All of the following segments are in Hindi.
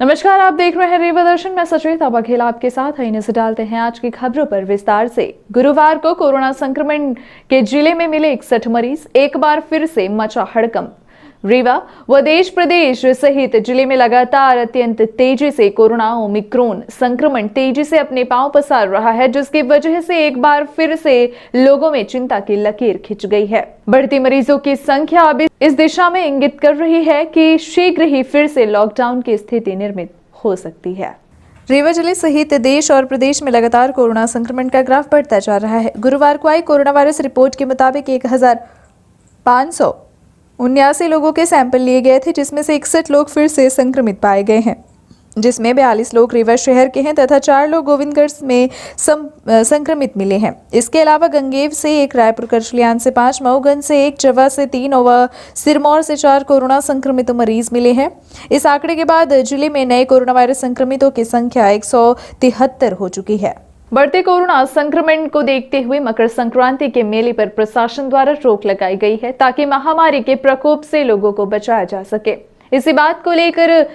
नमस्कार, आप देख रहे हैं रीवा दर्शन। मैं सचेता बघेल आपके साथ है। नजर डालते हैं आज की खबरों पर विस्तार से। गुरुवार को कोरोना संक्रमण के जिले में मिले 61 मरीज। एक बार फिर से मचा हड़कंप। रीवा व देश प्रदेश सहित जिले में लगातार अत्यंत तेजी से कोरोना ओमिक्रॉन संक्रमण तेजी से अपने पांव पसार रहा है, जिसकी वजह से एक बार फिर से लोगों में चिंता की लकीर खिंच गई है। बढ़ती मरीजों की संख्या अब इस दिशा में इंगित कर रही है कि शीघ्र ही फिर से लॉकडाउन की स्थिति निर्मित हो सकती है। रीवा जिले सहित देश और प्रदेश में लगातार कोरोना संक्रमण का ग्राफ बढ़ता जा रहा है। गुरुवार को आई कोरोना वायरस रिपोर्ट के मुताबिक 1579 लोगों के सैंपल लिए गए थे, जिसमें से 61 लोग फिर से संक्रमित पाए गए हैं, जिसमें 42 लोग रीवा शहर के हैं तथा 4 लोग गोविंदगढ़ में संक्रमित मिले हैं। इसके अलावा गंगेव से 1, रायपुर करचलियान से 5, मऊगंज से 1, चवा से 3 और सिरमौर से 4 कोरोना संक्रमित मरीज मिले हैं। इस आंकड़े के बाद जिले में नए कोरोना वायरस संक्रमितों की संख्या 173 हो चुकी है। बढ़ते कोरोना संक्रमण को देखते हुए मकर संक्रांति के मेले पर प्रशासन द्वारा रोक लगाई गई है, ताकि महामारी के प्रकोप से लोगों को बचाया जा सके। इसी बात को लेकर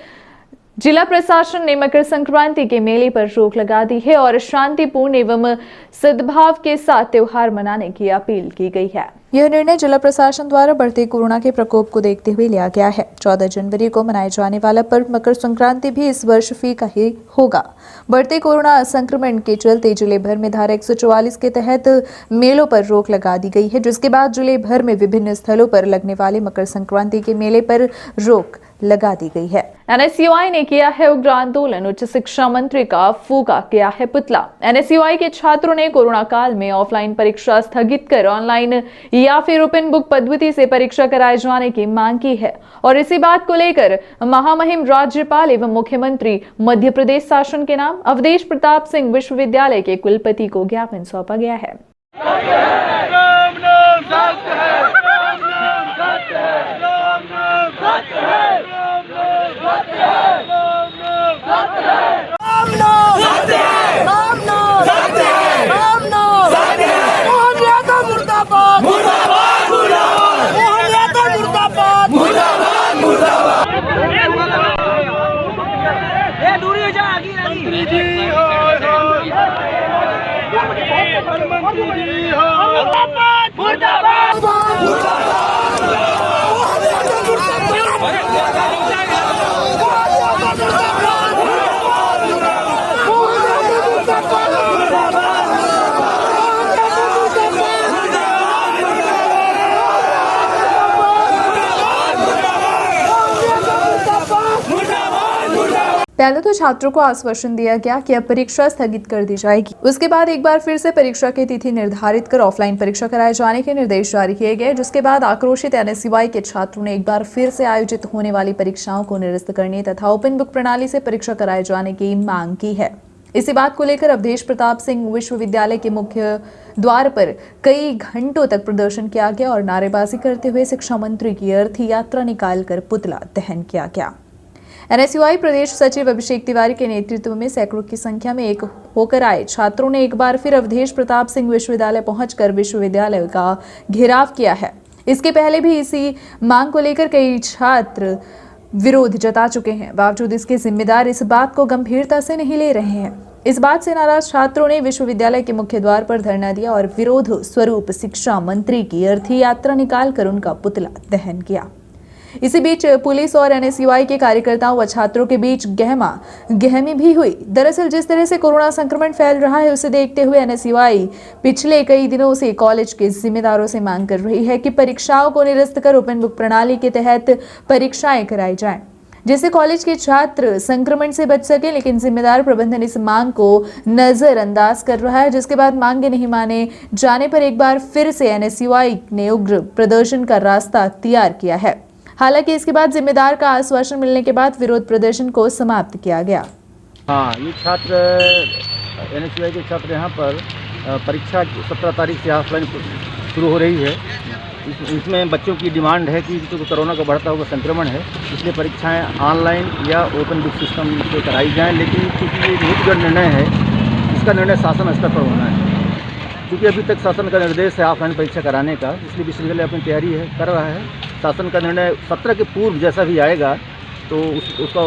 जिला प्रशासन ने मकर संक्रांति के मेले पर रोक लगा दी है और शांतिपूर्ण एवं सद्भाव के साथ त्योहार मनाने की अपील की गई है। यह निर्णय जिला प्रशासन द्वारा बढ़ते कोरोना के प्रकोप को देखते हुए लिया गया है। 14 जनवरी को मनाए जाने वाला पर्व मकर संक्रांति भी इस वर्ष फीका ही होगा। बढ़ते कोरोना संक्रमण के चलते जिले भर में धारा 144 के तहत मेलों पर रोक लगा दी गई है, जिसके बाद जिले भर में विभिन्न स्थलों पर लगने वाले मकर संक्रांति के मेले पर रोक लगा दी गई है। एनएसयूआई ने किया है उग्र आंदोलन। उच्च शिक्षा मंत्री का फूका किया है पुतला। एनएसयूआई के छात्रों ने कोरोना काल में ऑफलाइन परीक्षा स्थगित कर ऑनलाइन या फिर ओपन बुक पद्धति से परीक्षा कराए जाने की मांग की है और इसी बात को लेकर महामहिम राज्यपाल एवं मुख्यमंत्री मध्य प्रदेश शासन के नाम अवधेश प्रताप सिंह विश्वविद्यालय के कुलपति को ज्ञापन सौंपा गया है। पहले तो छात्रों को आश्वासन दिया गया कि अब परीक्षा स्थगित कर दी जाएगी। उसके बाद एक बार फिर से परीक्षा की तिथि निर्धारित कर ऑफलाइन परीक्षा कराए जाने के निर्देश जारी किए गए, जिसके बाद आक्रोशित एनएसयूआई के छात्रों ने एक बार फिर से आयोजित होने वाली परीक्षाओं को निरस्त करने तथा ओपन बुक प्रणाली से परीक्षा कराए जाने की मांग की है। इसी बात को लेकर अवधेश प्रताप सिंह विश्वविद्यालय के मुख्य द्वार पर कई घंटों तक प्रदर्शन किया गया और नारेबाजी करते हुए शिक्षा मंत्री की अर्थी यात्रा निकालकर पुतला दहन किया गया। एनएसयूआई प्रदेश सचिव अभिषेक तिवारी के नेतृत्व में सैकड़ों की संख्या में एक होकर आए छात्रों ने एक बार फिर अवधेश प्रताप सिंह विश्वविद्यालय पहुंचकर विश्वविद्यालय का घेराव किया है। इसके पहले भी इसी मांग को लेकर कई छात्र विरोध जता चुके हैं। बावजूद इसके जिम्मेदार इस बात को गंभीरता से नहीं ले रहे हैं। इस बात से नाराज छात्रों ने विश्वविद्यालय के मुख्य द्वार पर धरना दिया और विरोध स्वरूप शिक्षा मंत्री की अर्थी यात्रा निकालकर उनका पुतला दहन किया। इसी बीच पुलिस और एनएसयूआई के कार्यकर्ताओं व छात्रों के बीच गहमी भी हुई। दरअसल जिस तरह से कोरोना संक्रमण फैल रहा है, उसे देखते हुए एनएसयूआई पिछले कई दिनों से कॉलेज के जिम्मेदारों से मांग कर रही है कि परीक्षाओं को निरस्त कर ओपन बुक प्रणाली के तहत परीक्षाएं कराई जाएं, जिससे कॉलेज के छात्र संक्रमण से बच सके। लेकिन जिम्मेदार प्रबंधन इस मांग को नजरअंदाज कर रहा है, जिसके बाद मांगे नहीं माने जाने पर एक बार फिर से एनएसयूआई ने उग्र प्रदर्शन का रास्ता तैयार किया है। हालांकि इसके बाद जिम्मेदार का आश्वासन मिलने के बाद विरोध प्रदर्शन को समाप्त किया गया। हाँ, ये छात्र एनएसयूआई के छात्र यहाँ पर परीक्षा 17 तारीख से ऑफलाइन शुरू हो रही है। इसमें बच्चों की डिमांड है कि जो कोरोना का बढ़ता हुआ संक्रमण है, इसलिए परीक्षाएं ऑनलाइन या ओपन बुक सिस्टम से कराई जाएं। लेकिन क्योंकि ये नीतिगत निर्णय है, इसका निर्णय शासन स्तर पर होना है। क्योंकि अभी तक शासन का निर्देश है ऑफलाइन परीक्षा कराने का, इसलिए विश्वविद्यालय अपनी तैयारी कर रहा है। शासन का निर्णय 17 के पूर्व जैसा भी आएगा तो उसका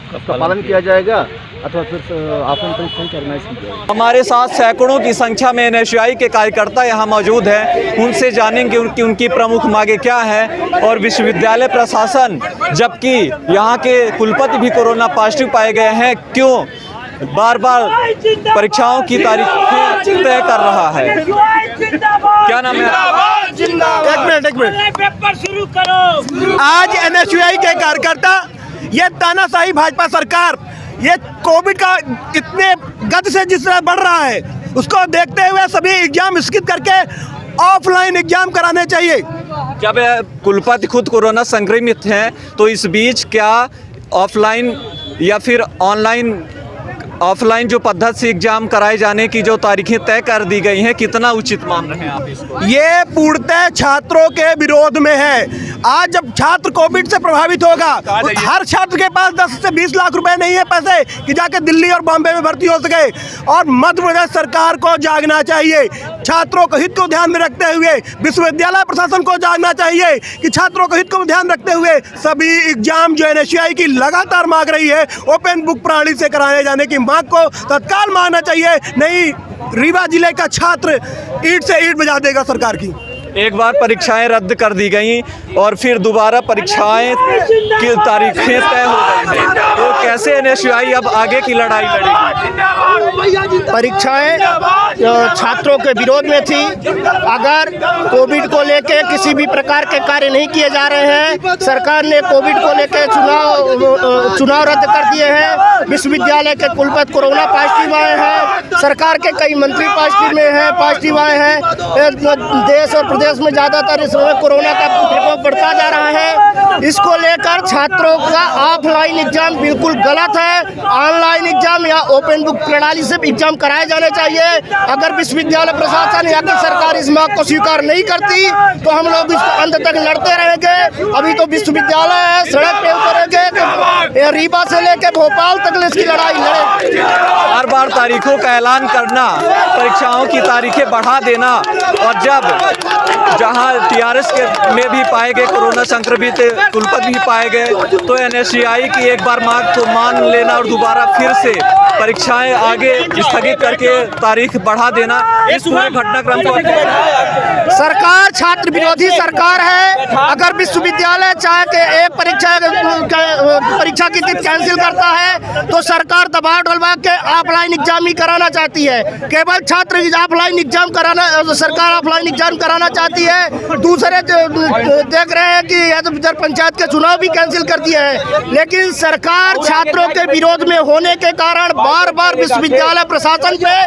उसका पालन किया जाएगा अथवा फिर ऑफलाइन परीक्षा ही ऑर्गेनाइज की जाएगी। हमारे साथ सैकड़ों की संख्या में NSUI के कार्यकर्ता यहाँ मौजूद हैं। उनसे जानेंगे उनकी प्रमुख मांगे क्या हैं और विश्वविद्यालय प्रशासन, जबकि यहाँ के कुलपति भी कोरोना पॉजिटिव पाए गए हैं, क्यों बार बार परीक्षाओं की तारीखें तय कर रहा है। क्या नाम है? एक मिनट पेपर शुरू करो। आज NSUI के कार्यकर्ता, ये तानाशाही भाजपा सरकार, ये कोविड का इतने गति से जिस तरह बढ़ रहा है, उसको देखते हुए सभी एग्जाम स्थगित करके ऑफलाइन एग्जाम कराने चाहिए। जब कुलपति खुद कोरोना संक्रमित हैं तो इस बीच क्या ऑफलाइन या फिर ऑफलाइन जो पद्धति से एग्जाम कराए जाने की जो तारीखें तय कर दी गई हैं, कितना उचित मान रहे हैं आप इसको? ये पूर्णतः छात्रों के विरोध में है। आज जब छात्र कोविड से प्रभावित होगा, हर छात्र के पास 10 से 20 लाख रुपए नहीं है पैसे कि जाके दिल्ली और बॉम्बे में भर्ती हो सके। और मध्य प्रदेश सरकार को जागना चाहिए, छात्रों के हित को ध्यान में रखते हुए विश्वविद्यालय प्रशासन को जागना चाहिए कि छात्रों के हित को ध्यान रखते हुए सभी एग्जाम जो NSUI की लगातार मांग रही है, ओपन बुक प्रणाली से कराए जाने की मांग को तत्काल मानना चाहिए। नहीं, रीवा जिले का छात्र ईंट से ईंट बजा देगा सरकार की। एक बार परीक्षाएं रद्द कर दी गई और फिर दोबारा परीक्षाएं की तारीखें तय हो गई हैं, तो कैसे NSUI अब आगे की लड़ाई लड़ेगी? परीक्षाएं छात्रों के विरोध में थी। अगर कोविड को लेके किसी भी प्रकार के कार्य नहीं किए जा रहे हैं, सरकार ने कोविड को लेके चुनाव रद्द कर दिए हैं। विश्वविद्यालय के कुलपति कोरोना पॉजिटिव आए हैं, सरकार के कई मंत्री पॉजिटिव आए हैं। देश और प्रदेश में ज़्यादातर इस समय कोरोना का प्रकोप बढ़ता जा रहा है। इसको लेकर छात्रों का ऑफलाइन एग्जाम बिल्कुल गलत है। ऑनलाइन एग्जाम या ओपन बुक प्रणाली से एग्जाम कराए जाने चाहिए। अगर विश्वविद्यालय प्रशासन या कि सरकार इस मांग को स्वीकार नहीं करती तो हम लोग इसको अंत तक लड़ते रहेंगे। अभी तो विश्वविद्यालय है, सड़क पे उतरेंगे, रीवा से लेकर भोपाल तक इसकी लड़ाई लड़े। बार बार तारीखों का ऐलान करना, परीक्षाओं की तारीखें बढ़ा देना, और जब जहां TRS के में भी पाए गए कोरोना संक्रमित कुलपति भी पाए गए, तो NSUI की एक बार मांग को मान लेना और दोबारा फिर से परीक्षाएं आगे स्थगित करके तारीख बढ़ा देना, इस पूरे घटनाक्रम को सरकार छात्र विरोधी सरकार है। अगर विश्वविद्यालय चाहे कि एक परीक्षा की तिथि कैंसिल करता है तो सरकार दबाव डलवा के ऑफलाइन एग्जाम ही कराना चाहती है। केवल छात्र ऑफलाइन एग्जाम कराना, सरकार ऑफलाइन एग्जाम कराना चाहती है। दूसरे देख रहे हैं कि इधर पंचायत के चुनाव भी कैंसिल कर दिए हैं। लेकिन सरकार छात्रों के विरोध में होने के कारण बार बार विश्वविद्यालय प्रशासन पे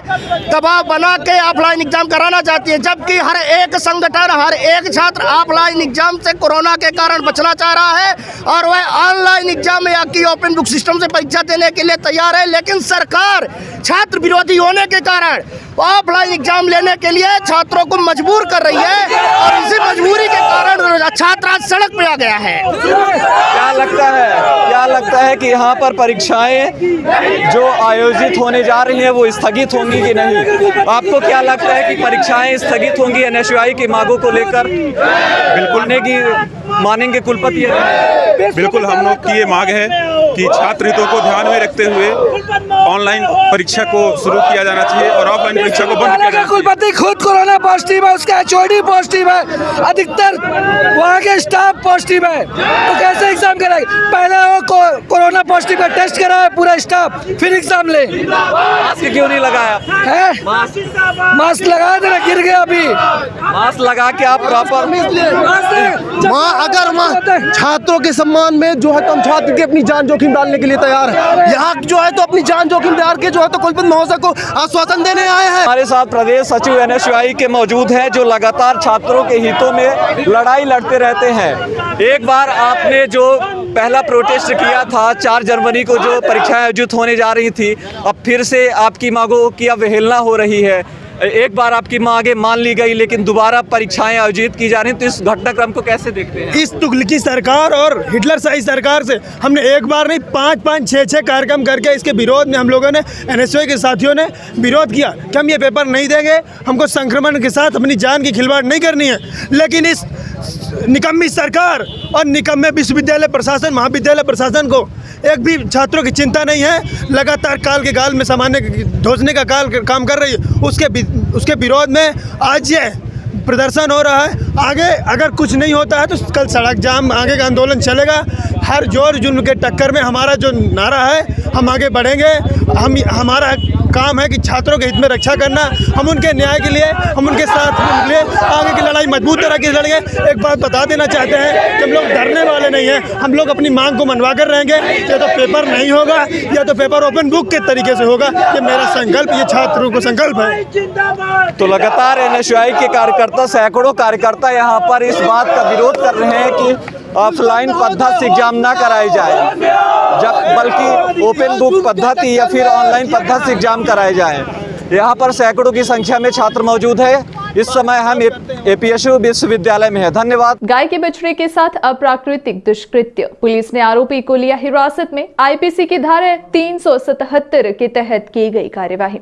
दबाव बना के ऑफलाइन एग्जाम कराना चाहती है, जबकि हर एक संगठन, हर एक छात्र ऑफलाइन एग्जाम से कोरोना के कारण बचना चाह रहा है और वह ऑनलाइन एग्जाम या कि ओपन बुक सिस्टम से परीक्षा देने के लिए तैयार है। लेकिन सरकार छात्र विरोधी होने के कारण ऑफलाइन एग्जाम लेने के लिए छात्रों को मजबूर कर रही है और इसी मजबूरी के कारण छात्र आज सड़क पे आ गया है। क्या लगता है कि यहाँ पर परीक्षाएं जो आयोजित होने जा रही हैं वो स्थगित होंगी कि नहीं? आपको क्या लगता है कि परीक्षाएं स्थगित होंगी NSUI की मांगों को लेकर? बिल्कुल नहीं कि मानेंगे कुलपति? बिल्कुल, हम लोग की ये मांग है कि छात्र हितों को ध्यान में रखते हुए ऑनलाइन परीक्षा को शुरू किया जाना चाहिए और ऑफलाइन परीक्षा को बंद किया जाना चाहिए। कुलपति खुद कोरोना पॉजिटिव है, उसका HOD पॉजिटिव है, अधिकतर वहाँ के स्टाफ पॉजिटिव है, तो कैसे एग्जाम कराएंगे? पहले वो कोरोना पॉजिटिव का टेस्ट कराए पूरा स्टाफ, फिर एग्जाम ले। मास्क क्यों नहीं लगाया है? मास्क लगाया था, गिर गया। अभी मास्क लगा के आप प्रॉपर अगर छात्रों के सम्मान में जो है तो हम छात्र की अपनी जान जोखिम डालने के लिए तैयार है। यहाँ जो है तो अपनी जान जोखिम डाल के जो है तो कुलपति महोदय को आश्वासन देने आए हैं। हमारे साथ प्रदेश सचिव NSUI के मौजूद हैं, जो लगातार छात्रों के हितों में लड़ाई लड़ते रहते हैं। एक बार आपने जो पहला प्रोटेस्ट किया था 4 जनवरी को, जो परीक्षाएं आयोजित होने जा रही थी, अब फिर से आपकी मांगों की अवहेलना हो रही है। एक बार आपकी मांगे मान ली गई लेकिन दोबारा परीक्षाएं आयोजित की जा रही हैं, तो इस घटनाक्रम को कैसे देखते हैं? इस तुगलकी सरकार और हिटलर शाही सरकार से हमने एक बार नहीं 5-5, 6-6 कार्यक्रम करके इसके विरोध में हम लोगों ने, NSUI के साथियों ने विरोध किया कि हम ये पेपर नहीं देंगे, हमको संक्रमण के साथ अपनी जान की खिलवाड़ नहीं करनी है। लेकिन इस निकम्मी सरकार और निकम्मे विश्वविद्यालय प्रशासन, महाविद्यालय प्रशासन को एक भी छात्रों की चिंता नहीं है। लगातार काल के गाल में सामान्य ढोसने का काम कर रही है। उसके विरोध में आज ये प्रदर्शन हो रहा है। आगे अगर कुछ नहीं होता है तो कल सड़क जाम, आगे का आंदोलन चलेगा। हर जोर जुल्म के टक्कर में हमारा जो नारा है, हम आगे बढ़ेंगे। हमारा काम है कि छात्रों के हित में रक्षा करना। हम उनके न्याय के लिए, हम उनके साथ लिए आगे की लड़ाई मजबूत तरह की लड़ेंगे। एक बात बता देना चाहते हैं कि हम लोग डरने वाले नहीं हैं। हम लोग अपनी मांग को मनवा कर रहेंगे। या तो पेपर नहीं होगा या तो पेपर ओपन बुक के तरीके से होगा। ये मेरा संकल्प, ये छात्रों को संकल्प है। तो लगातार एनएसयूआई के कार्यकर्ता, सैकड़ों कार्यकर्ता यहाँ पर इस बात का विरोध कर रहे हैं कि ऑफलाइन पद्धति से एग्जाम ना कराए जाए, बल्कि ओपन बुक पद्धति या फिर ऑनलाइन पद्धति से एग्जाम कराए जाए। यहाँ पर सैकड़ों की संख्या में छात्र मौजूद है। इस समय हम एपीएसयू विश्वविद्यालय में है। धन्यवाद। गाय के बछड़े के साथ अप्राकृतिक दुष्कृत्य, पुलिस ने आरोपी को लिया हिरासत में। आईपीसी की धारा 377 के तहत की गई कार्यवाही।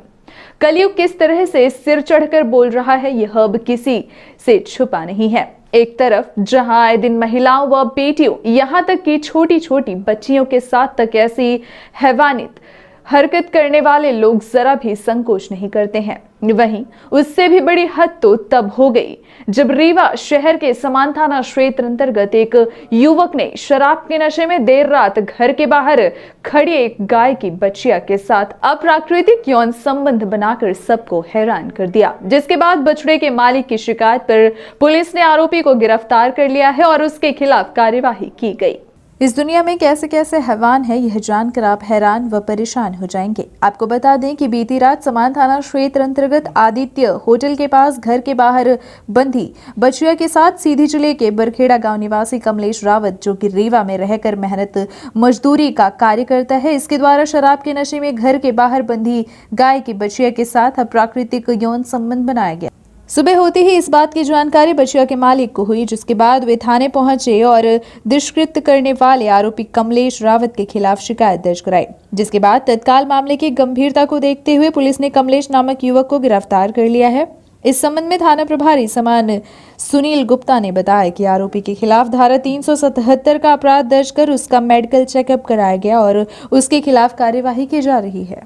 कलयुग किस तरह से सिर चढ़कर बोल रहा है, यह अब किसी से छुपा नहीं है। एक तरफ जहां आए दिन महिलाओं व बेटियों, यहां तक कि छोटी छोटी बच्चियों के साथ तक ऐसी हैवानियत हरकत करने वाले लोग जरा भी संकोच नहीं करते हैं, वहीं उससे भी बड़ी हद तो तब हो गई जब रीवा शहर के समान थाना क्षेत्र अंतर्गत एक युवक ने शराब के नशे में देर रात घर के बाहर खड़ी एक गाय की बच्चिया के साथ अप्राकृतिक यौन संबंध बनाकर सबको हैरान कर दिया। जिसके बाद बछड़े के मालिक की शिकायत पर पुलिस ने आरोपी को गिरफ्तार कर लिया है और उसके खिलाफ कार्यवाही की गई। इस दुनिया में कैसे कैसे हैवान है, यह जानकर आप हैरान व परेशान हो जाएंगे। आपको बता दें कि बीती रात समान थाना क्षेत्र अंतर्गत आदित्य होटल के पास घर के बाहर बंधी बछिया के साथ सीधी जिले के बरखेड़ा गांव निवासी कमलेश रावत, जो कि रीवा में रहकर मेहनत मजदूरी का कार्य करता है, इसके द्वारा शराब के नशे में घर के बाहर बंधी गाय की बछिया के साथ अप्राकृतिक यौन संबंध बनाया गया। सुबह होते ही इस बात की जानकारी बछिया के मालिक को हुई, जिसके बाद वे थाने पहुंचे और दुष्कृत्य करने वाले आरोपी कमलेश रावत के खिलाफ शिकायत दर्ज कराई। जिसके बाद तत्काल मामले की गंभीरता को देखते हुए पुलिस ने कमलेश नामक युवक को गिरफ्तार कर लिया है। इस संबंध में थाना प्रभारी समान सुनील गुप्ता ने बताया कि आरोपी के खिलाफ धारा 377 का अपराध दर्ज कर उसका मेडिकल चेकअप कराया गया और उसके खिलाफ कार्यवाही की जा रही है।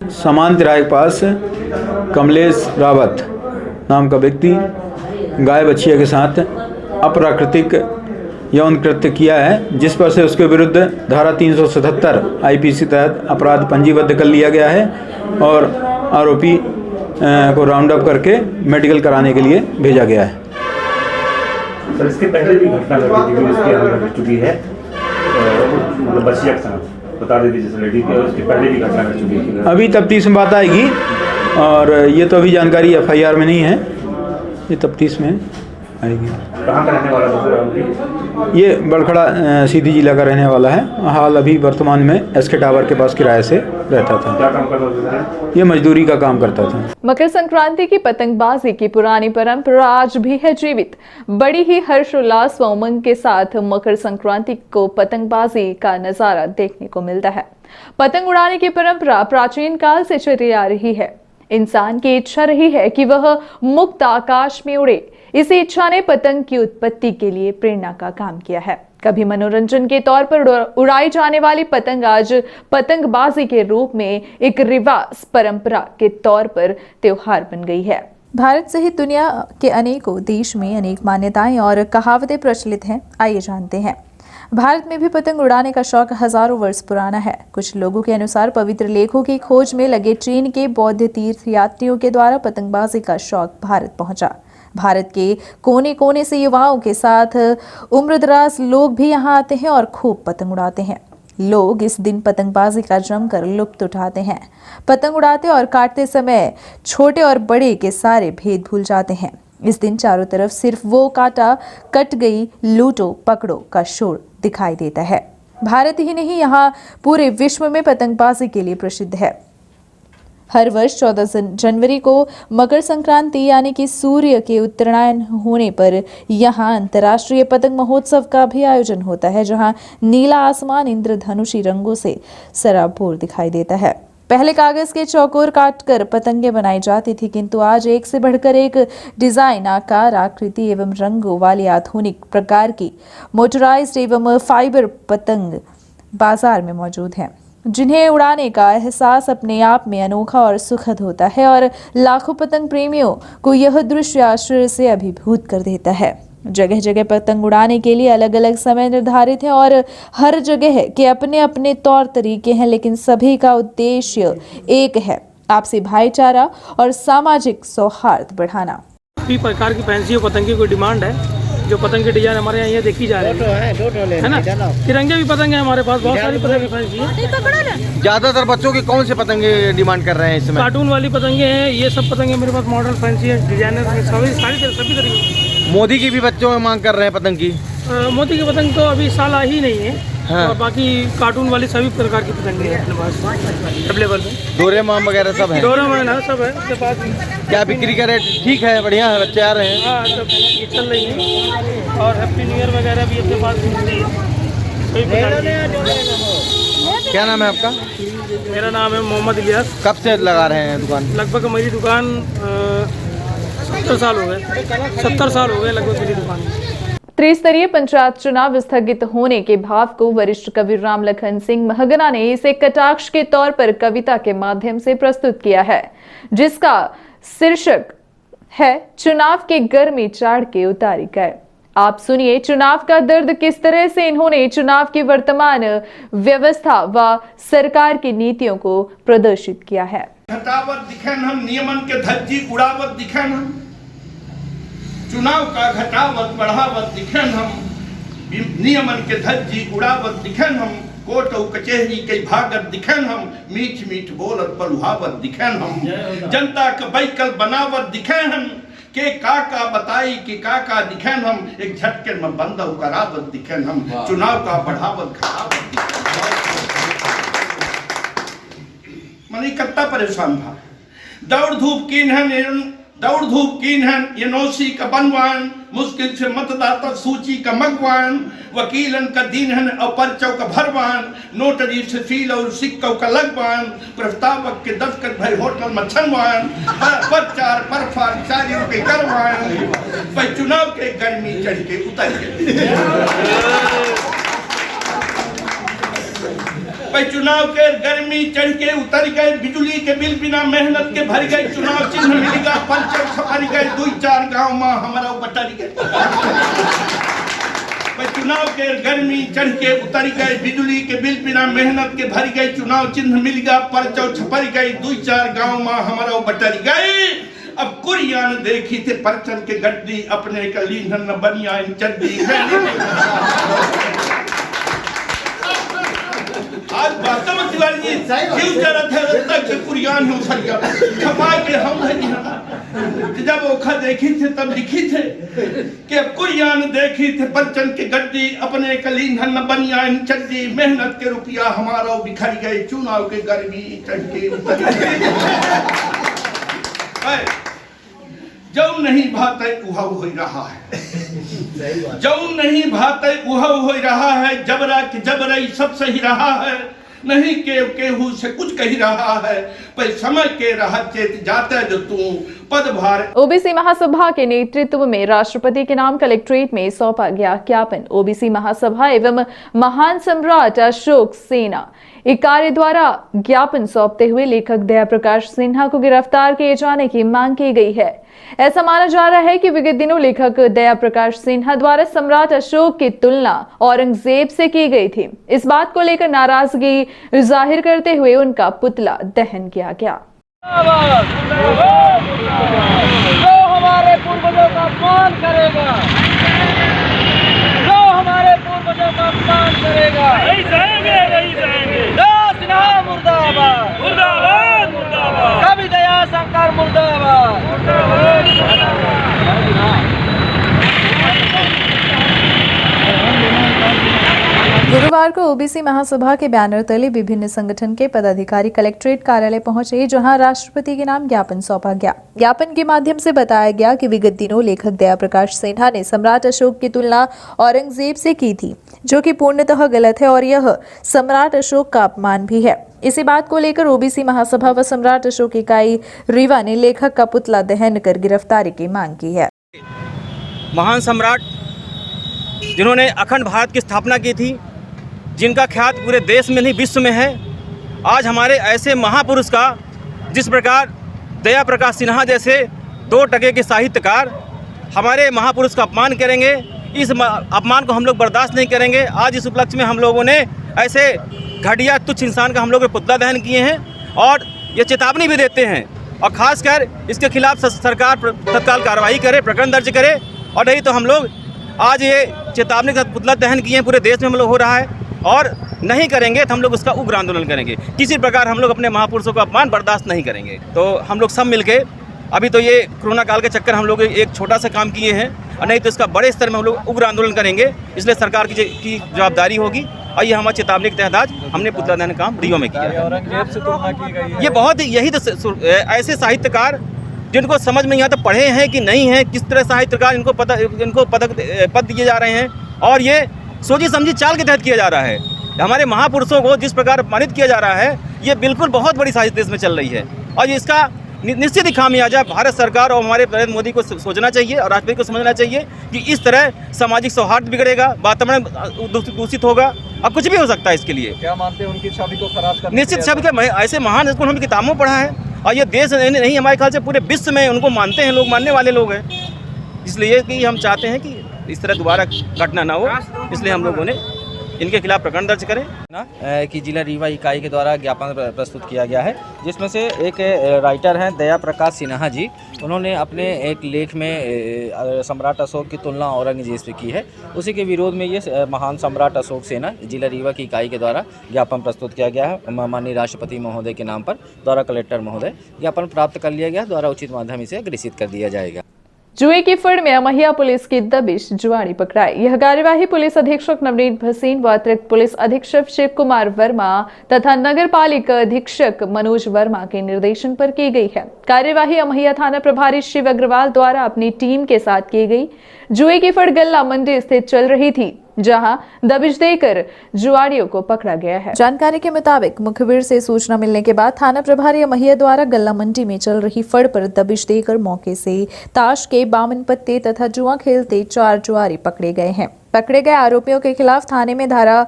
समान तिराहे के पास कमलेश रावत नाम का व्यक्ति गाय बछिया के साथ अप्राकृतिक यौन कृत्य किया है, जिस पर से उसके विरुद्ध धारा 377 आईपीसी तहत अपराध पंजीबद्ध कर लिया गया है और आरोपी को राउंड अप करके मेडिकल कराने के लिए भेजा गया है। सर, इसके पहले भी घटना घटी थी, इसकी घट चुकी है, मतलब बछिया के साथ बता देती जैसे लेडी थी, और इसके पहले भी घटना घट चुकी थी। अभी तफ्तीश में बात आएगी और ये तो अभी जानकारी एफआईआर में नहीं है, ये तफ्तीश में आएगी। कहाँ का रहने वाला है? ये बड़खड़ा सीधी जिला का रहने वाला है। हाल अभी वर्तमान में एसके टावर के पास किराए से रहता था। क्या काम करता था? ये मजदूरी का काम करता था। मकर संक्रांति की पतंगबाजी की पुरानी परंपरा आज भी है जीवित। बड़ी ही हर्षोल्लास व उमंग के साथ मकर संक्रांति को पतंगबाजी का नजारा देखने को मिलता है। पतंग उड़ाने की परंपरा प्राचीन काल से चली आ रही है। इंसान की इच्छा रही है कि वह मुक्त आकाश में उड़े। इसी इच्छा ने पतंग की उत्पत्ति के लिए प्रेरणा का काम किया है। कभी मनोरंजन के तौर पर उड़ाई जाने वाली पतंग आज पतंगबाजी के रूप में एक रिवाज परंपरा के तौर पर त्योहार बन गई है। भारत सहित दुनिया के अनेकों देश में अनेक मान्यताएं और कहावतें प्रचलित हैं। आइए जानते हैं। भारत में भी पतंग उड़ाने का शौक हजारों वर्ष पुराना है। कुछ लोगों के अनुसार पवित्र लेखों की खोज में लगे चीन के बौद्ध तीर्थ यात्रियों के द्वारा पतंगबाजी का शौक भारत पहुंचा। भारत के कोने कोने से युवाओं के साथ उम्रदराज लोग भी यहाँ आते हैं और खूब पतंग उड़ाते हैं। लोग इस दिन पतंगबाजी का जमकर लुत्फ उठाते हैं। पतंग उड़ाते और काटते समय छोटे और बड़े के सारे भेद भूल जाते हैं। इस दिन चारों तरफ सिर्फ वो काटा कट गई लूटो पकड़ो का शोर दिखाई देता है। भारत ही नहीं, यहाँ पूरे विश्व में पतंगबाजी के लिए प्रसिद्ध है। हर वर्ष 14 जनवरी को मकर संक्रांति यानी कि सूर्य के उत्तरायण होने पर यहाँ अंतर्राष्ट्रीय पतंग महोत्सव का भी आयोजन होता है, जहाँ नीला आसमान इंद्रधनुषी रंगों से सराबोर दिखाई देता है। पहले कागज के चौकोर काटकर पतंगे बनाई जाती थी, किंतु आज एक से बढ़कर एक डिजाइन, आकार, आकृति एवं रंगों वाली आधुनिक प्रकार की मोटराइज्ड एवं फाइबर पतंग बाजार में मौजूद हैं, जिन्हें उड़ाने का एहसास अपने आप में अनोखा और सुखद होता है और लाखों पतंग प्रेमियों को यह दृश्य आश्चर्य से अभिभूत कर देता है। जगह जगह पतंग उड़ाने के लिए अलग अलग समय निर्धारित है और हर जगह के अपने अपने तौर तरीके हैं, लेकिन सभी का उद्देश्य एक है, आपसी भाईचारा और सामाजिक सौहार्द बढ़ाना। सभी प्रकार की फैंसी और पतंग की कोई डिमांड है। जो पतंग की डिजाइन हमारे यहाँ ये देखी जा रही है ना। तिरंगे भी पतंग है हमारे पास, बहुत सारी पतंग फैंसी है। ज़्यादातर बच्चों की कौन से पतंगे डिमांड कर रहे हैं इसमें? कार्टून वाली पतंगे हैं, ये सब पतंगे मेरे पास मॉडल फैंसी है, डिजाइनर सभी तरीके। मोदी की भी बच्चों में मांग कर रहे हैं पतंग की। मोती की पतंग तो अभी साल ही नहीं है। हाँ। और बाकी कार्टून वाली सभी प्रकार की पतंगे हैं अपने पास अवेलेबल है। डोरेमोन वगैरह सब है? डोरेमोन है, सब है उसके पास। क्या बिक्री का रेट ठीक है, बढ़िया है, बच्चे आ रहे हैं? हाँ, सब ये चल रही है। और हैप्पी न्यू ईयर वगैरह भी अपने पास मिलती है। क्या नाम है आपका? मेरा नाम है मोहम्मद इलियास। कब से लगा रहे हैं दुकान? लगभग मेरी दुकान 70 साल हो गए। 70 साल हो गए लगभग मेरी दुकान। त्रिस्तरीय पंचायत चुनाव स्थगित होने के भाव को वरिष्ठ कवि राम लखन सिंह महगना ने इसे कटाक्ष के तौर पर कविता के माध्यम से प्रस्तुत किया है, जिसका शीर्षक है चुनाव के गर्मी चाड़ के उतारी गए। आप सुनिए चुनाव का दर्द किस तरह से इन्होंने चुनाव की वर्तमान व्यवस्था व सरकार की नीतियों को प्रदर्शित किया है। घटावत दिखन हम नियमन के धज्जी उड़ावत दिखन हम, चुनाव का घटावत बढ़ावत दिखन हम, नियमन के धज्जी उड़ावत दिखन हम, कोर्ट और कचहरी के भागत दिखन हम, मीठ मीठ बोलत पलुहावत दिखन हम, जनता का बैकल बनावत दिखन हम, के काका बताई कि काका दिखन हम, एक झटके में बंद करावत दिखन हम, चुनाव का बढ़ावत घटावत मनी कत्ता परेशान था। दौड़ धूप कीन है यनोसी का बनवान, मुश्किल से मतदाता सूची का मगवान, वकीलन का दिन है और पर्चों का भरवान, नोटरी से सील और सिक्कों का लगवान, प्रस्तावक के दस्तखत भाई होटल में छनवान, प्रचार परफार चारियों के करवान, भाई चुनाव के गर्मी चढ़ के उतर गए। चुनाव के गर्मी चढ़ के उतर गए, बिजली के बिल बिना मेहनत के भर गए, चुनाव चिन्ह मिलेगा पर्चे छपा गए, 2-4 गांव में हमारा बटर गए। चुनाव के गर्मी चढ़ के उतर गए, बिजली के बिल बिना मेहनत के भर गए, चुनाव चिन्ह मिलेगा पर्चे छपा गए, 2-4 गांव में हमारा बटर गए। अब कुरियान देखी थे परचन के गड्डी, अपने कली न बनिया चड्डी। आज बात में तिवारी जी क्यों जरूरत है तक के कुरियान हो सर गया छपा के हम है। जब ओखा देखी थे तब लिखी थे कि अब कुरियान देखी थे परचन के गड्डी, अपने कली न बनिया चड्डी, मेहनत के रुपया हमारा बिखर गए, चुनाव के गर्मी चढ़ के उतर गए। जौन नहीं भाते उहा हो रहा है, जौन नहीं भाते उहा हो रहा है, जबरा के जबरई सब सही रहा है, नहीं केहू से कुछ कही रहा है, पर समय के राह चेत जाता जो तू पदभार। ओबीसी महासभा के नेतृत्व में राष्ट्रपति के नाम कलेक्ट्रेट में सौंपा गया ज्ञापन। ओबीसी महासभा एवं महान सम्राट अशोक सेना इकारे द्वारा ज्ञापन सौंपते हुए लेखक दया प्रकाश सिन्हा को गिरफ्तार किए जाने की मांग की गई है। ऐसा माना जा रहा है कि विगत दिनों लेखक दया प्रकाश सिन्हा द्वारा सम्राट अशोक की तुलना औरंगजेब से की गई थी। इस बात को लेकर नाराजगी जाहिर करते हुए उनका पुतला दहन किया गया। जो हमारे पूर्वजों का अपमान करेगा, जो हमारे पूर्वजों का अपमान करेगा, नहीं जाएंगे, नहीं जाएंगे। सिन्हा मुर्दाबाद, मुर्दाबाद, मुर्दाबाद। कवि दया शंकर मुर्दाबाद, मुर्दाबाद। गुरुवार को ओबीसी महासभा के बैनर तले विभिन्न संगठन के पदाधिकारी कलेक्ट्रेट कार्यालय पहुंचे, जहां राष्ट्रपति के नाम ज्ञापन सौंपा गया। ज्ञापन के माध्यम से बताया गया कि विगत दिनों लेखक दया प्रकाश सिन्हा ने सम्राट अशोक की तुलना औरंगजेब से की थी, जो कि पूर्णतः गलत है और यह सम्राट अशोक का अपमान भी है। इसी बात को लेकर ओबीसी महासभा व सम्राट अशोक इकाई रीवा ने लेखक का पुतला दहन कर गिरफ्तारी की मांग की है। महान सम्राट जिन्होंने अखंड भारत की स्थापना की थी, जिनका ख्यात पूरे देश में नहीं विश्व में है। आज हमारे ऐसे महापुरुष का, जिस प्रकार दया प्रकाश सिन्हा जैसे 2 टके के साहित्यकार हमारे महापुरुष का अपमान करेंगे, इस अपमान को हम लोग बर्दाश्त नहीं करेंगे। आज इस उपलक्ष्य में हम लोगों ने ऐसे घटिया तुच्छ इंसान का हम लोग पुतला दहन किए हैं और ये चेतावनी भी देते हैं, और ख़ासकर इसके खिलाफ सरकार तत्काल कार्रवाई करे, प्रकरण दर्ज करे, और नहीं तो हम लोग आज ये चेतावनी का पुतला दहन किए हैं, पूरे देश में हम लोग हो रहा है, और नहीं करेंगे तो हम लोग उसका उग्र आंदोलन करेंगे। किसी प्रकार हम लोग अपने महापुरुषों का अपमान बर्दाश्त नहीं करेंगे। तो हम लोग सब मिलके, अभी तो ये कोरोना काल के चक्कर हम लोग एक छोटा सा काम किए हैं, और नहीं तो इसका बड़े स्तर में हम लोग उग्र आंदोलन करेंगे। इसलिए सरकार की जवाबदारी होगी, और ये हमारी चेतावनी के तहत आज हमने पुतला दहन काम रीवा में किया। औरंगजेब से तुलना की गई है। ये बहुत यही तो ऐसे साहित्यकार जिनको समझ में नहीं आता पढ़े हैं कि नहीं हैं, किस तरह साहित्यकार इनको पद दिए जा रहे हैं, और ये सोची समझी चाल के तहत किया जा रहा है। हमारे महापुरुषों को जिस प्रकार अपमानित किया जा रहा है, ये बिल्कुल बहुत बड़ी साजिश देश में चल रही है, और इसका निश्चित ही खामियाजा भारत सरकार और हमारे नरेंद्र मोदी को सोचना चाहिए और राष्ट्रपति को समझना चाहिए कि इस तरह सामाजिक सौहार्द बिगड़ेगा, वातावरण दूषित होगा, अब कुछ भी हो सकता है। इसके लिए क्या मानते हैं उनकी छवि को खराब करने निश्चित छवि के ऐसे महान स्कूल हमने किताबों में पढ़ा है, और ये देश नहीं हमारे ख्याल से पूरे विश्व में उनको मानते हैं लोग, मानने वाले लोग हैं। इसलिए कि हम चाहते हैं कि इस तरह दोबारा घटना ना हो, इसलिए हम लोगों ने इनके खिलाफ प्रकरण दर्ज करें कि जिला रीवा इकाई के द्वारा ज्ञापन प्रस्तुत किया गया है, जिसमें से एक राइटर हैं दया प्रकाश सिन्हा जी। उन्होंने अपने एक लेख में सम्राट अशोक की तुलना औरंगजेब से की है। उसी के विरोध में ये महान सम्राट अशोक सेना जिला रीवा की इकाई के द्वारा ज्ञापन प्रस्तुत किया गया है माननीय राष्ट्रपति महोदय के नाम पर। द्वारा कलेक्टर महोदय ज्ञापन प्राप्त कर लिया गया, द्वारा उचित माध्यम इसे अग्रेसित कर दिया जाएगा। जुए की फड़ में अमहिया पुलिस की दबिश, जुआड़ी पकड़ाई। यह कार्यवाही पुलिस अधीक्षक नवनीत भसीन व अतिरिक्त पुलिस अधीक्षक शिव कुमार वर्मा तथा नगर पालिका अधीक्षक मनोज वर्मा के निर्देशन पर की गई है। कार्यवाही अमहिया थाना प्रभारी शिव अग्रवाल द्वारा अपनी टीम के साथ की गई। जुए की फड़ गल्ला मंडी स्थित चल रही थी, जहां दबिश देकर जुआड़ियों को पकड़ा गया है। जानकारी के मुताबिक मुखबिर से सूचना मिलने के बाद थाना प्रभारी अमहिया द्वारा गल्ला मंडी में चल रही फड़ पर दबिश देकर मौके से ताश के 52 पत्ते तथा जुआ खेलते 4 जुआरी पकड़े गए हैं। पकड़े गए आरोपियों के खिलाफ थाने में धारा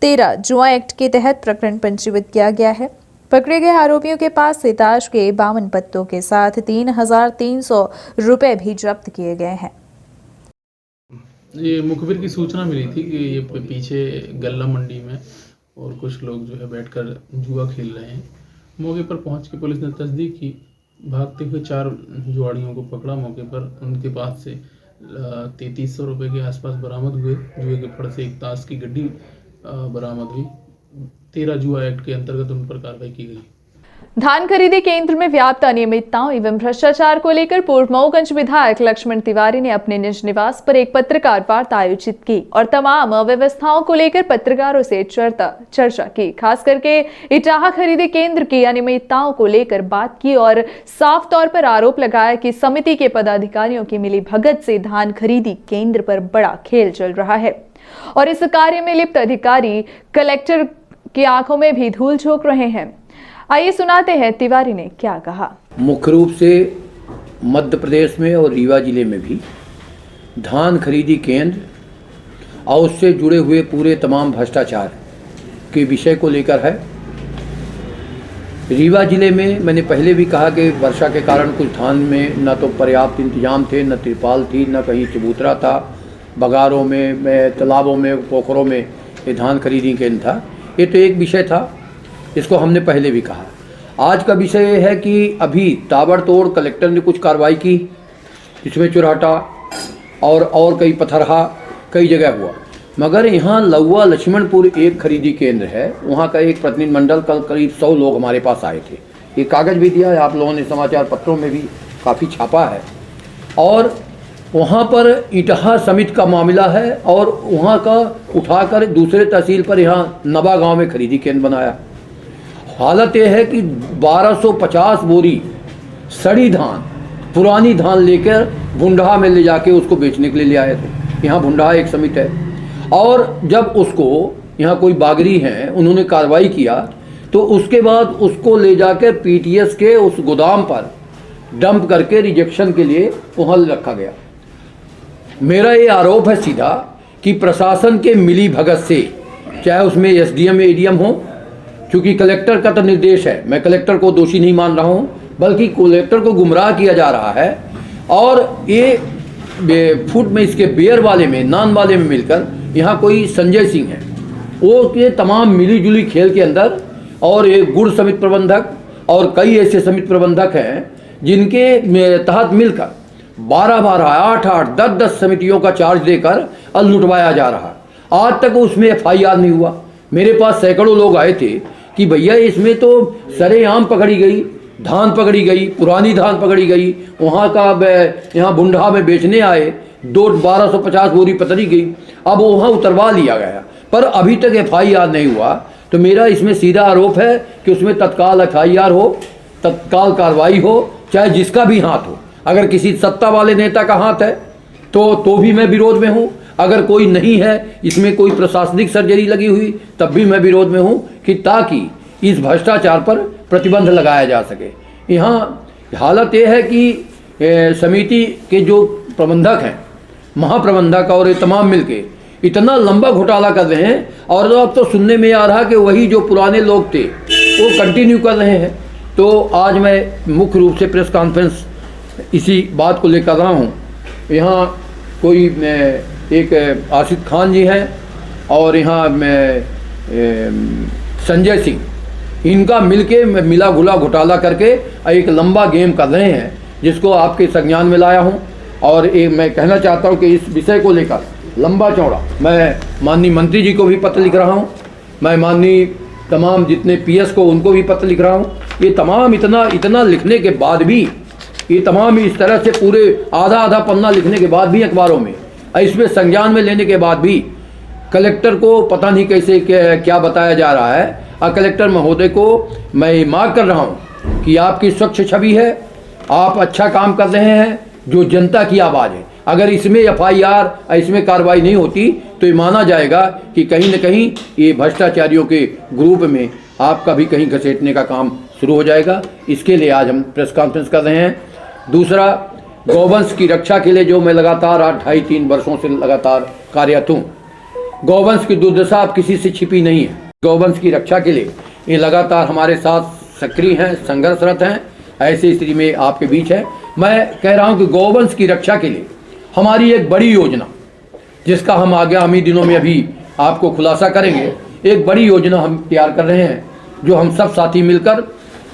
13 जुआ एक्ट के तहत प्रकरण पंजीबद्ध किया गया है। पकड़े गए आरोपियों के पास से ताश के 52 पत्तों के साथ 3,300 रुपए भी जब्त किए गए हैं। ये मुखबिर की सूचना मिली थी कि ये पीछे गल्ला मंडी में और कुछ लोग जो है बैठकर जुआ खेल रहे हैं। मौके पर पहुंच के पुलिस ने तस्दीक की, भागते हुए 4 जुआड़ियों को पकड़ा। मौके पर उनके पास से 3,300 रुपये के आसपास बरामद हुए। जुए के फड़ से एक ताश की गड्डी बरामद हुई। 13 जुआ एक्ट के अंतर्गत उन पर कार्रवाई की गई। धान खरीदी केंद्र में व्याप्त अनियमितताओं एवं भ्रष्टाचार को लेकर पूर्व मऊगंज विधायक लक्ष्मण तिवारी ने अपने निज निवास पर एक पत्रकार वार्ता आयोजित की और तमाम अव्यवस्थाओं को लेकर पत्रकारों से चर्चा की। खास करके इटाहा खरीदी केंद्र की अनियमितताओं को लेकर बात की और साफ तौर पर आरोप लगाया कि समिति के पदाधिकारियों की मिलीभगत से धान खरीदी केंद्र पर बड़ा खेल चल रहा है और इस कार्य में लिप्त अधिकारी कलेक्टर की आंखों में भी धूल झोंक रहे हैं। आइए सुनाते हैं तिवारी ने क्या कहा। मुख्य रूप से मध्य प्रदेश में और रीवा जिले में भी धान खरीदी केंद्र और उससे जुड़े हुए पूरे तमाम भ्रष्टाचार के विषय को लेकर है। रीवा जिले में मैंने पहले भी कहा कि वर्षा के कारण कुछ धान में न तो पर्याप्त इंतजाम थे, न तिरपाल थी, न कहीं चबूतरा था, बगारों में तालाबों में, पोखरों में ये धान खरीदी केंद्र था। ये तो एक विषय था, इसको हमने पहले भी कहा। आज का विषय ये है कि अभी ताबड़तोड़ कलेक्टर ने कुछ कार्रवाई की, इसमें चुराटा और कई पथरहा कई जगह हुआ, मगर यहाँ लौवा लक्ष्मणपुर एक खरीदी केंद्र है, वहाँ का एक प्रतिनिधिमंडल कल करीब 100 लोग हमारे पास आए थे। ये कागज़ भी दिया है, आप लोगों ने समाचार पत्रों में भी काफ़ी छापा है। और वहाँ पर इटाहा समिति का मामला है और वहाँ का उठाकर दूसरे तहसील पर यहाँ नवा गाँव में खरीदी केंद्र बनाया। हालत यह है कि 1250 बोरी सड़ी धान, पुरानी धान लेकर भुंडहा में ले जाके उसको बेचने के लिए ले आए थे। यहाँ भुंडहा एक समिति है और जब उसको यहाँ कोई बागरी हैं उन्होंने कार्रवाई किया तो उसके बाद उसको ले जाकर पीटीएस के उस गोदाम पर डंप करके रिजेक्शन के लिए वहाँ रखा गया। मेरा ये आरोप है सीधा कि प्रशासन के मिली भगत से चाहे उसमें एसडीएम एडीएम हो, क्योंकि कलेक्टर का तो निर्देश है, मैं कलेक्टर को दोषी नहीं मान रहा हूँ, बल्कि कलेक्टर को गुमराह किया जा रहा है। और ये फूड में इसके बियर वाले में, नान वाले में मिलकर यहाँ कोई संजय सिंह है, वो ये तमाम मिली जुली खेल के अंदर, और एक गुड़ समिति प्रबंधक और कई ऐसे समिति प्रबंधक हैं जिनके तहत मिलकर 12-12, 8-8, 10-10 समितियों का चार्ज देकर लुटवाया जा रहा है। आज तक उसमें FIR नहीं हुआ। मेरे पास सैकड़ों लोग आए थे कि भैया इसमें तो सरेआम पकड़ी गई, धान पकड़ी गई, पुरानी धान पकड़ी गई, वहाँ का यहाँ बुंडा में बेचने आए 1250 बोरी पतरी गई, अब वहाँ उतरवा लिया गया, पर अभी तक FIR नहीं हुआ। तो मेरा इसमें सीधा आरोप है कि उसमें तत्काल FIR हो, तत्काल कार्रवाई हो, चाहे जिसका भी हाथ हो। अगर किसी सत्ता वाले नेता का हाथ है तो भी मैं विरोध में हूँ, अगर कोई नहीं है, इसमें कोई प्रशासनिक सर्जरी लगी हुई, तब भी मैं विरोध में हूँ, कि ताकि इस भ्रष्टाचार पर प्रतिबंध लगाया जा सके। यहाँ हालत ये है कि समिति के जो प्रबंधक हैं, महाप्रबंधक और ये तमाम मिलके इतना लंबा घोटाला कर रहे हैं, और अब तो सुनने में आ रहा कि वही जो पुराने लोग थे वो कंटिन्यू कर रहे हैं। तो आज मैं मुख्य रूप से प्रेस कॉन्फ्रेंस इसी बात को लेकर रहा हूँ। यहाँ कोई एक आसिफ खान जी हैं और यहाँ संजय सिंह, इनका मिलके मिला घुला घोटाला करके एक लंबा गेम कर रहे हैं, जिसको आपके संज्ञान में लाया हूँ। और मैं कहना चाहता हूँ कि इस विषय को लेकर लंबा चौड़ा मैं माननीय मंत्री जी को भी पत्र लिख रहा हूँ, मैं माननीय तमाम जितने PS को उनको भी पत्र लिख रहा हूँ। ये तमाम इतना लिखने के बाद भी, ये तमाम इस तरह से पूरे आधा पन्ना लिखने के बाद भी अखबारों में, इसमें संज्ञान में लेने के बाद भी कलेक्टर को पता नहीं कैसे क्या बताया जा रहा है। और कलेक्टर महोदय को मैं मांग कर रहा हूँ कि आपकी स्वच्छ छवि है, आप अच्छा काम कर रहे हैं, जो जनता की आवाज़ है। अगर इसमें FIR, इसमें कार्रवाई नहीं होती तो ये माना जाएगा कि कहीं न कहीं ये भ्रष्टाचारियों के ग्रुप में आपका भी कहीं घसीटने का काम शुरू हो जाएगा। इसके लिए आज हम प्रेस कॉन्फ्रेंस कर रहे हैं। दूसरा, गौवंश की रक्षा के लिए जो मैं लगातार 2.5-3 वर्षों से लगातार कार्यरत हूँ, गौवंश की दुर्दशा अब किसी से छिपी नहीं है। गौवंश की रक्षा के लिए ये लगातार हमारे साथ सक्रिय हैं, संघर्षरत हैं। ऐसी स्थिति में आपके बीच है, मैं कह रहा हूँ कि गौवंश की रक्षा के लिए हमारी एक बड़ी योजना, जिसका हम आगामी दिनों में अभी आपको खुलासा करेंगे, एक बड़ी योजना हम तैयार कर रहे हैं, जो हम सब साथी मिलकर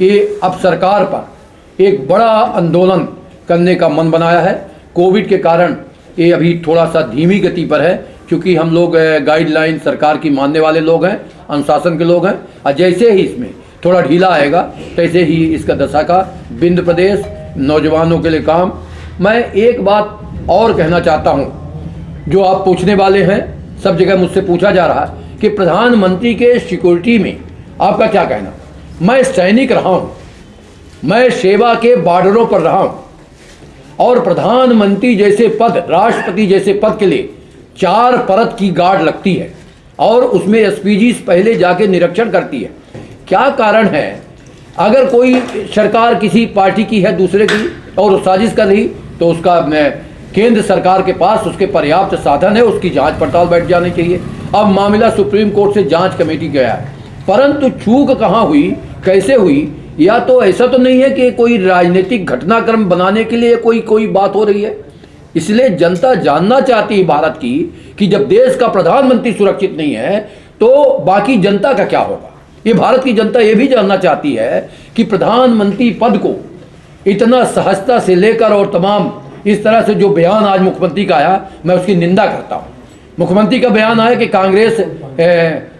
ये अब सरकार पर एक बड़ा आंदोलन करने का मन बनाया है। कोविड के कारण ये अभी थोड़ा सा धीमी गति पर है, क्योंकि हम लोग गाइडलाइन सरकार की मानने वाले लोग हैं, अनुशासन के लोग हैं। और जैसे ही इसमें थोड़ा ढीला आएगा, तैसे ही इसका दशा का बिंद प्रदेश नौजवानों के लिए काम। मैं एक बात और कहना चाहता हूं, जो आप पूछने वाले हैं, सब जगह मुझसे पूछा जा रहा है कि प्रधानमंत्री के सिक्योरिटी में आपका क्या कहना। मैं सैनिक रहा हूं, मैं सेवा के बॉर्डरों पर रहा हूं, और प्रधानमंत्री जैसे पद, राष्ट्रपति जैसे पद के लिए 4 परत की गार्ड लगती है, और उसमें SPG पहले जाके निरीक्षण करती है। क्या कारण है? अगर कोई सरकार किसी पार्टी की है दूसरे की और साजिश कर रही, तो उसका केंद्र सरकार के पास उसके पर्याप्त साधन है, उसकी जांच पड़ताल बैठ जानी चाहिए। अब मामला सुप्रीम कोर्ट से जांच कमेटी गया है, परंतु चूक कहाँ हुई, कैसे हुई? या तो ऐसा तो नहीं है कि कोई राजनीतिक घटनाक्रम बनाने के लिए कोई बात हो रही है। इसलिए जनता जानना चाहती है भारत की कि जब देश का प्रधानमंत्री सुरक्षित नहीं है तो बाकी जनता का क्या होगा। ये भारत की जनता ये भी जानना चाहती है कि प्रधानमंत्री पद को इतना सहजता से लेकर और तमाम इस तरह से जो बयान आज मुख्यमंत्री का आया, मैं उसकी निंदा करता हूँ। मुख्यमंत्री का बयान आया कि कांग्रेस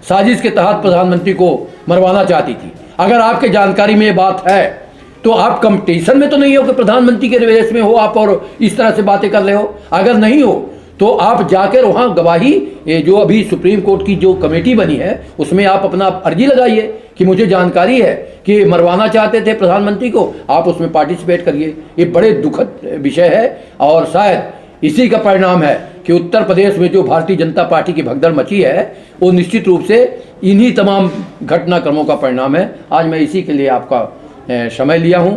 साजिश के तहत प्रधानमंत्री को मरवाना चाहती थी। अगर आपके जानकारी में ये बात है तो आप कंपटीशन में तो नहीं हो कि प्रधानमंत्री के रेस में हो आप और इस तरह से बातें कर रहे हो। अगर नहीं हो तो आप जाकर वहाँ गवाही, जो अभी सुप्रीम कोर्ट की जो कमेटी बनी है उसमें आप अपना अर्जी लगाइए कि मुझे जानकारी है कि मरवाना चाहते थे प्रधानमंत्री को, आप उसमें पार्टिसिपेट करिए। ये बड़े दुखद विषय है, और शायद इसी का परिणाम है कि उत्तर प्रदेश में जो भारतीय जनता पार्टी की भगदड़ मची है वो निश्चित रूप से इन्हीं तमाम घटनाक्रमों का परिणाम है। आज मैं इसी के लिए आपका समय लिया हूँ।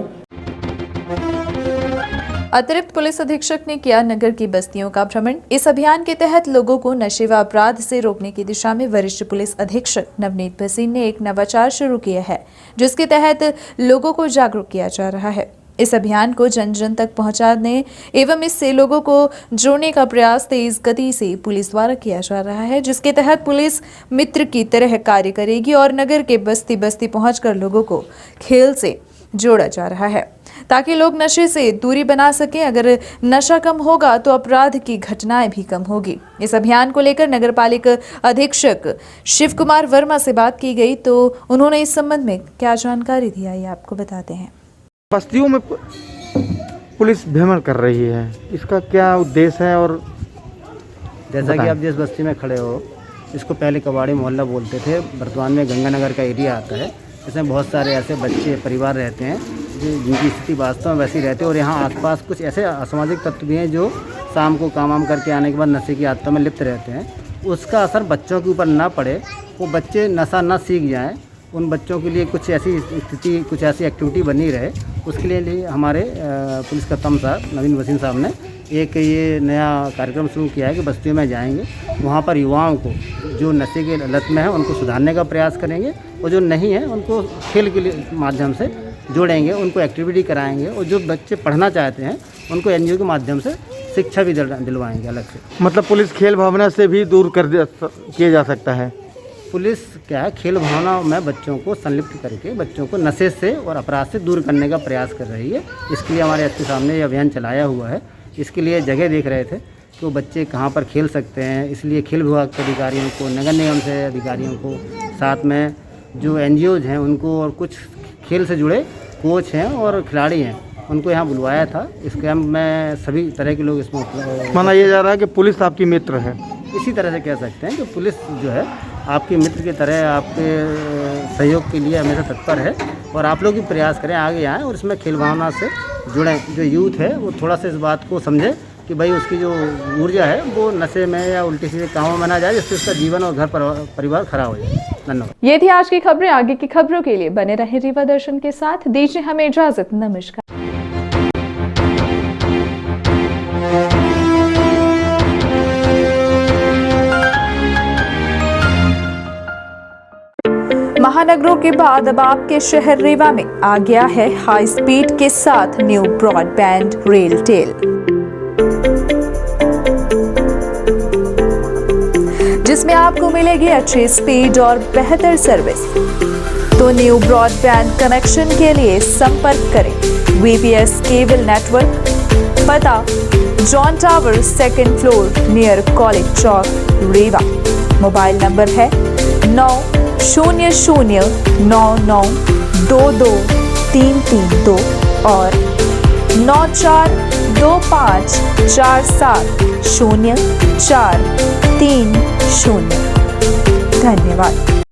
अतिरिक्त पुलिस अधीक्षक ने किया नगर की बस्तियों का भ्रमण। इस अभियान के तहत लोगों को नशे व अपराध से रोकने की दिशा में वरिष्ठ पुलिस अधीक्षक नवनीत भसीन ने एक नवाचार शुरू किया है, जिसके तहत लोगों को जागरूक किया जा रहा है। इस अभियान को जन जन तक पहुंचाने एवं इससे लोगों को जोड़ने का प्रयास तेज गति से पुलिस द्वारा किया जा रहा है, जिसके तहत पुलिस मित्र की तरह कार्य करेगी और नगर के बस्ती बस्ती पहुंचकर लोगों को खेल से जोड़ा जा रहा है ताकि लोग नशे से दूरी बना सकें। अगर नशा कम होगा तो अपराध की घटनाएं भी कम होगी। इस अभियान को लेकर नगरपालिका अधीक्षक शिव कुमार वर्मा से बात की गई तो उन्होंने इस संबंध में क्या जानकारी दी, आइए आपको बताते हैं। बस्तियों में पुलिस भ्रमण कर रही है, इसका क्या उद्देश्य है? और जैसा कि आप जिस बस्ती में खड़े हो, इसको पहले कबाड़ी मोहल्ला बोलते थे, वर्तमान में गंगानगर का एरिया आता है। इसमें बहुत सारे ऐसे बच्चे परिवार रहते हैं जिनकी स्थिति वास्तव में वैसी रहती है और यहाँ आसपास कुछ ऐसे असामाजिक तत्व भी हैं जो शाम को काम वाम करके आने के बाद नशे की आदतों में लिप्त रहते हैं। उसका असर बच्चों के ऊपर ना पड़े, वो बच्चे नशा ना सीख जाएं, उन बच्चों के लिए कुछ ऐसी स्थिति, कुछ ऐसी एक्टिविटी बनी रहे, उसके लिए हमारे पुलिस कप्तान साहब नवीन भसीन साहब ने एक ये नया कार्यक्रम शुरू किया है कि बस्तियों में जाएंगे, वहाँ पर युवाओं को जो नशे के लत में है उनको सुधारने का प्रयास करेंगे और जो नहीं है उनको खेल के माध्यम से जोड़ेंगे, उनको एक्टिविटी कराएंगे और जो बच्चे पढ़ना चाहते हैं उनको एनजीओ के माध्यम से शिक्षा भी दिलवाएंगे अलग से। मतलब पुलिस खेल भावना से भी दूर किया जा सकता है। पुलिस क्या है, खेल भावना में बच्चों को संलिप्त करके बच्चों को नशे से और अपराध से दूर करने का प्रयास कर रही है। इसके लिए हमारे एसपी साहब ने ये अभियान चलाया हुआ है। इसके लिए जगह देख रहे थे कि वो बच्चे कहाँ पर खेल सकते हैं, इसलिए खेल विभाग के अधिकारियों को, नगर निगम से अधिकारियों को, साथ में जो एनजीओज हैं उनको और कुछ खेल से जुड़े कोच हैं और खिलाड़ी हैं उनको यहाँ बुलवाया था। इस कैंप में सभी तरह के लोग इसमें माना यह जा रहा है कि पुलिस आपकी मित्र है। इसी तरह से कह सकते हैं कि पुलिस जो है आपके मित्र की तरह आपके सहयोग के लिए हमेशा तत्पर है और आप लोग भी प्रयास करें, आगे आएँ और इसमें खेल भावना से जुड़ें। जो यूथ है वो थोड़ा सा इस बात को समझे कि भाई उसकी जो ऊर्जा है वो नशे में या उल्टे सीधे कामों में ना जाए, जिससे उसका जीवन और घर परिवार खराब हो जाए। धन्यवाद। ये थी आज की खबरें। आगे की खबरों के लिए बने रहें रीवा दर्शन के साथ। दीजिए हमें इजाजत। नमस्कार। महानगरों के बाद अब आपके शहर रीवा में आ गया है हाई स्पीड के साथ न्यू ब्रॉडबैंड रेलटेल, जिसमें आपको मिलेगी अच्छी स्पीड और बेहतर सर्विस। तो न्यू ब्रॉडबैंड कनेक्शन के लिए संपर्क करें VPS केबल नेटवर्क, पता John tower 2nd floor near college चौक रीवा। मोबाइल नंबर है 9000992232 और 9425470430। धन्यवाद।